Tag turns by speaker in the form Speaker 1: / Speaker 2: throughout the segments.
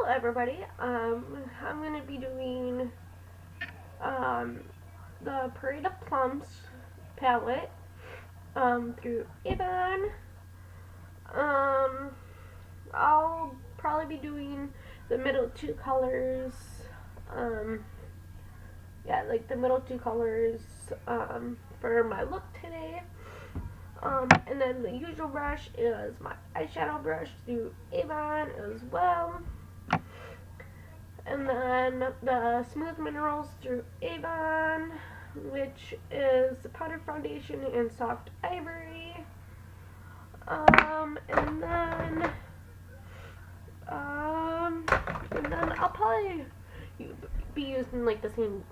Speaker 1: everybody. I'm gonna be doing um, the Parade of Plums palette through Avon. Um, I'll probably be doing the middle two colors. Um, yeah, like the middle two colors for my look today. And then the usual brush is my eyeshadow brush through Avon as well. And then the Smooth Minerals through Avon, which is the powder foundation in soft ivory. And then I'll probably be using like the same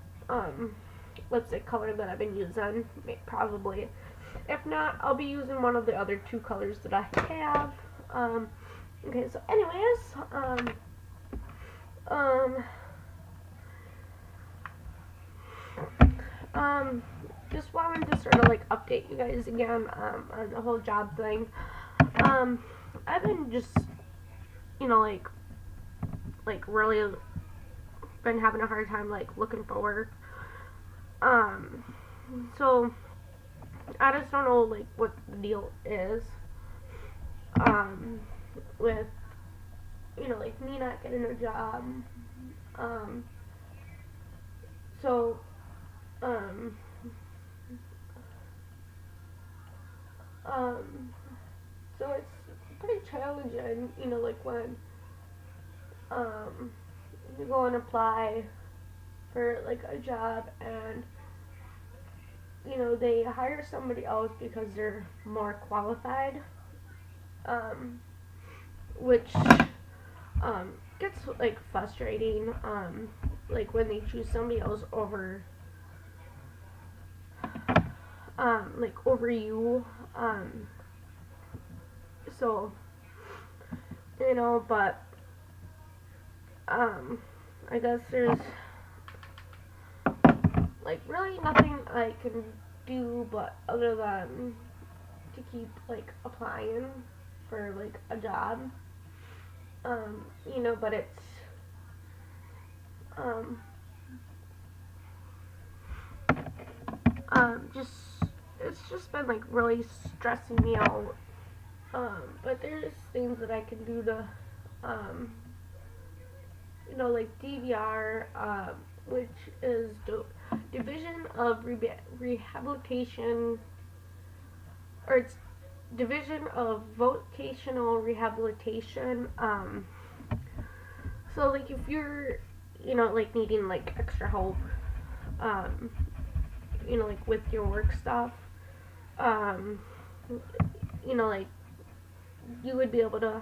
Speaker 1: lipstick color that I've been using, probably. If not, I'll be using one of the other two colors that I have. Okay, so anyways, just wanted to sort of like update you guys again on the whole job thing. I've been just, like really been having a hard time like looking for work. So I just don't know like what the deal is. With like me not getting a job. Um, so um, um, so it's pretty challenging, like when you go and apply for like a job and they hire somebody else because they're more qualified, which gets like frustrating, like when they choose somebody else over like over you, so but I guess there's like really nothing I can do but other than to keep like applying for like a job. But just it's just been like really stressing me out. But there's things that I can do to like DVR, which is Division of Rehabilitation, or it's Division of Vocational Rehabilitation. So like if you're, like needing like extra help, like with your work stuff, like you would be able to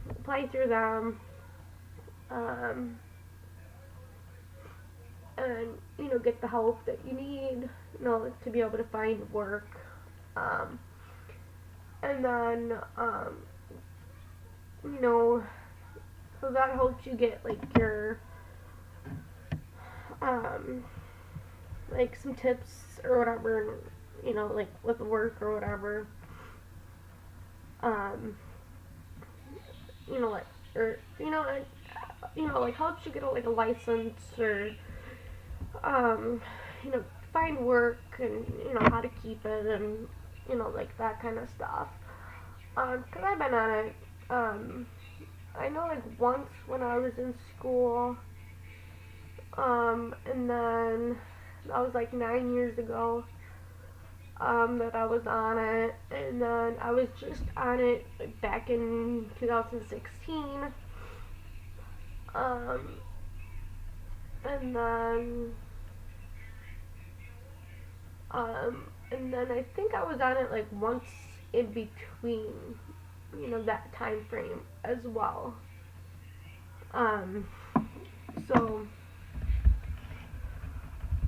Speaker 1: apply through them, and get the help that you need, to be able to find work, and then so that helps you get like your like some tips or whatever, like with work or whatever, like or like helps you get like a license, or find work, and how to keep it, and like that kind of stuff. Cause I've been on it. I know like once when I was in school, and then that was like 9 years ago, that I was on it, and then I was just on it back in 2016, and then I think I was on it like once in between, that time frame as well. So,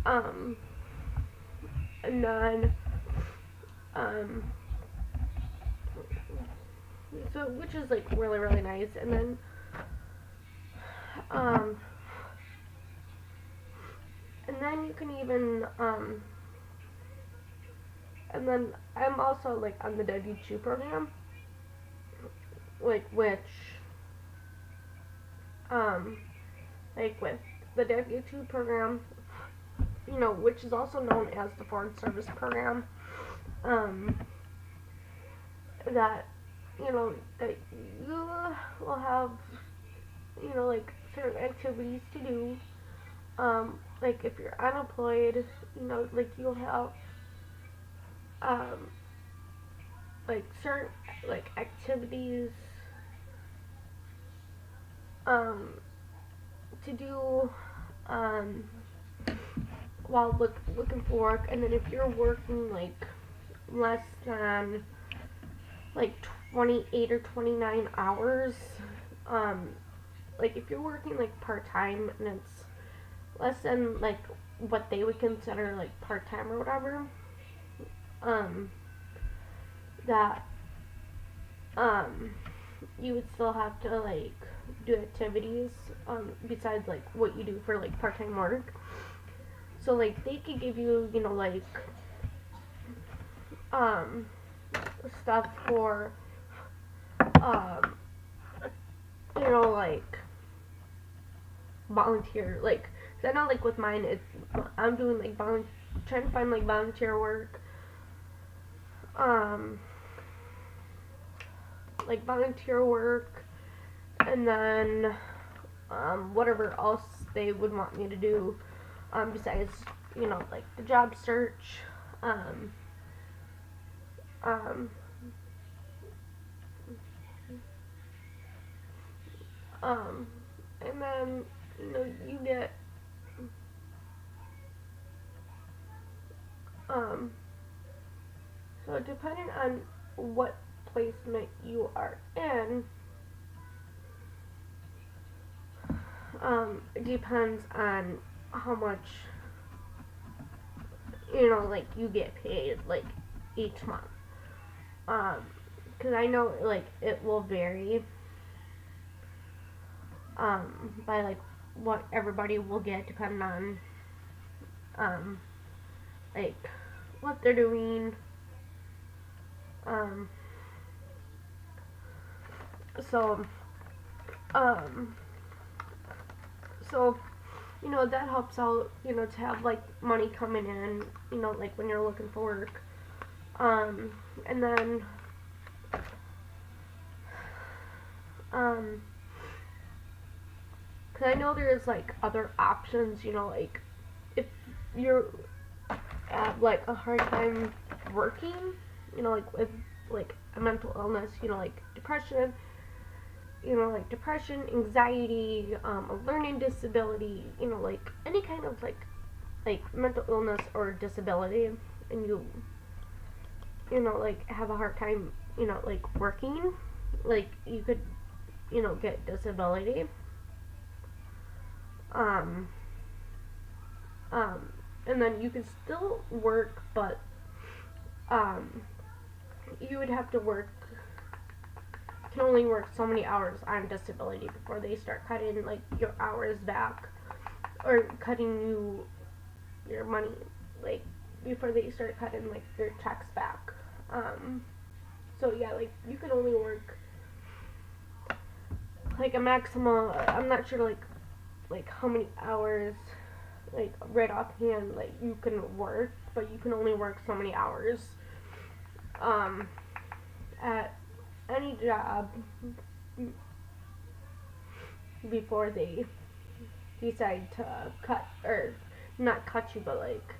Speaker 1: and then, so, which is like really, really nice, and then, you can even, and then I'm also like on the W2 program, like which like with the W-2 program, which is also known as the Foreign Service Program, um, that, that you will have, like certain activities to do. Like if you're unemployed, like you'll have, um, like certain, like activities, um, to do, um, while looking for work. And then if you're working like less than like 28 or 29 hours, um, like if you're working like part-time and it's less than like what they would consider like part-time or whatever, um, that you would still have to like do activities besides like what you do for like part-time work. So like they could give you, like um stuff for um like volunteer, like 'cause I know like with mine I'm doing like trying to find like volunteer work, um like volunteer work, and then whatever else they would want me to do, besides like the job search, um um and then you get um so depending on what placement you are in, it depends on how much like you get paid like each month, because I know like it will vary by like what everybody will get depending on like what they're doing, um so um so that helps out, to have like money coming in, like when you're looking for work, and then because I know there's like other options, like if you're have like a hard time working, like with like a mental illness, like depression, anxiety, a learning disability, like any kind of like mental illness or disability, and like have a hard time, like working, like you could, get disability. Um, and then you can still work, but um, you would have to work. Can only work so many hours on disability before they start cutting like your hours back, or cutting you your money, like before they start cutting like your checks back. So yeah, like you can only work like a maximum. I'm not sure like how many hours like right offhand like you can work, but you can only work so many hours at any job before they decide to cut, or not cut you, but like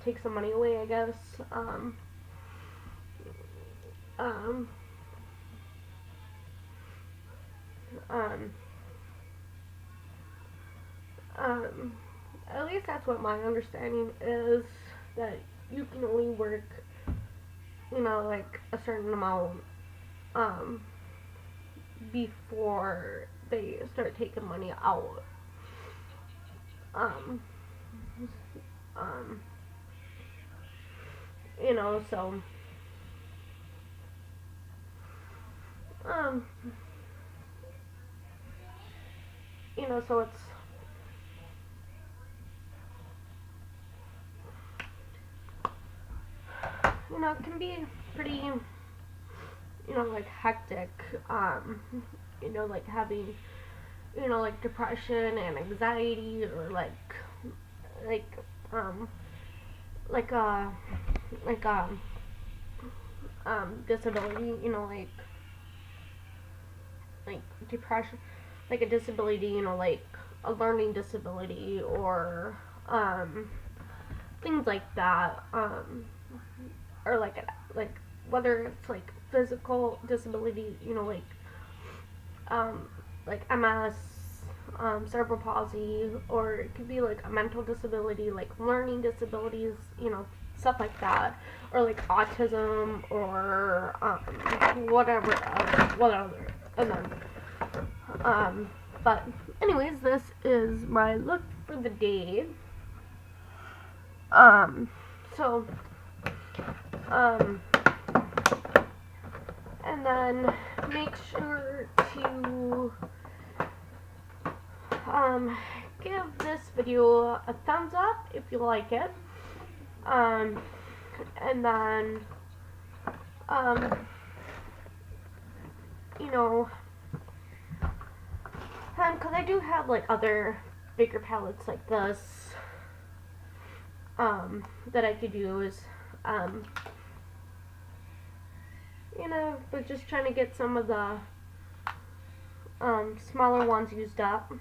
Speaker 1: take some money away, I guess. Um, um, at least that's what my understanding is, that you can only work, like a certain amount, before they start taking money out. Um, um, so, um, so it's, it can be pretty, like hectic, like having, like depression and anxiety, or like, um, like, like, disability, like depression, like a disability, like a learning disability, or, things like that, or like whether it's like physical disability, um, like MS, cerebral palsy, or it could be like a mental disability, like learning disabilities, stuff like that, or like autism, or whatever, whatever, and then, but anyways, this is my look for the day. So, um, and then make sure to give this video a thumbs up if you like it, and then because I do have like other bigger palettes like this that I could use, but just trying to get some of the smaller ones used up.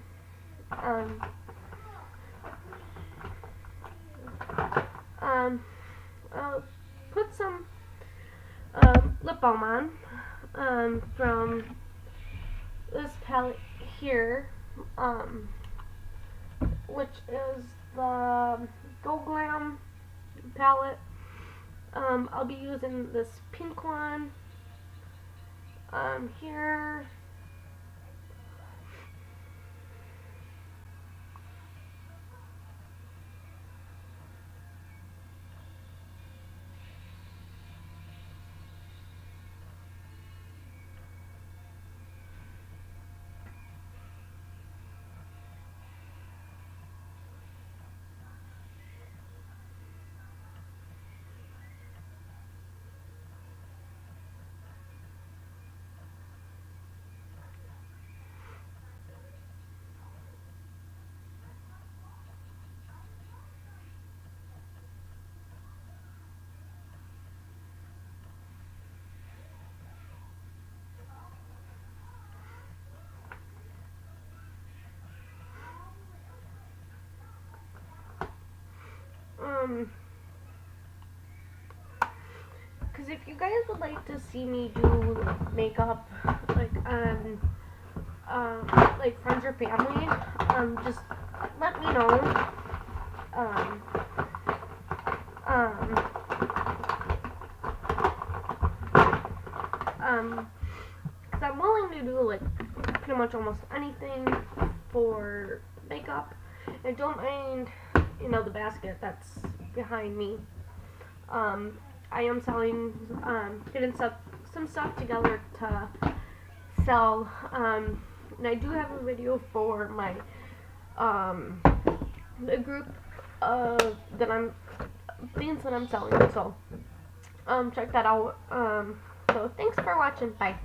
Speaker 1: I'll put some lip balm on from this palette here, which is the Gold Glam palette. I'll be using this pink one here. Because if you guys would like to see me do makeup, like on, like friends or family, just let me know. Because I'm willing to do like pretty much almost anything for makeup. And don't mind, the basket that's behind me. I am selling, getting some stuff together to sell, and I do have a video for my, the group of things that I'm selling, so, check that out. So thanks for watching, bye.